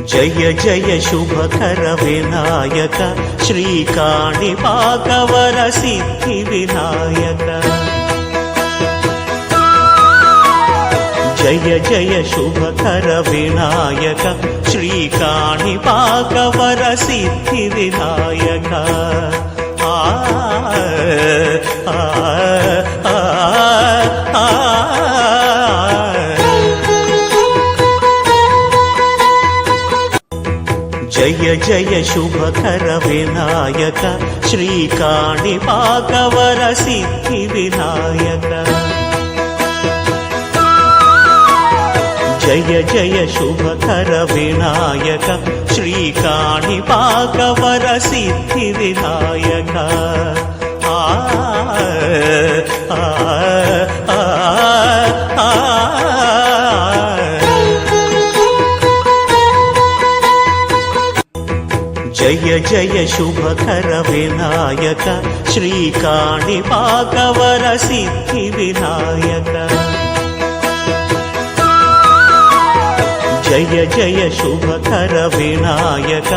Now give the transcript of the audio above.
జయ జయ శుభకర Vinayaka శ్రీకాణిపాకవర సిద్ధి Vinayaka జయ జయ శుభకర Vinayaka శ్రీకాణిపాకవర సిద్ధి Vinayaka జయ జయ శుభకర Vinayaka శ్రీకాణిపాకవర సిద్ధి Vinayaka జయ జయ శుభకర Vinayaka శ్రీకాణిపాకవర సిద్ధి Vinayaka జయ జయ శుభకర Vinayaka శ్రీకాణిపాకవర సిద్ధి Vinayaka జయ జయ శుభకర Vinayaka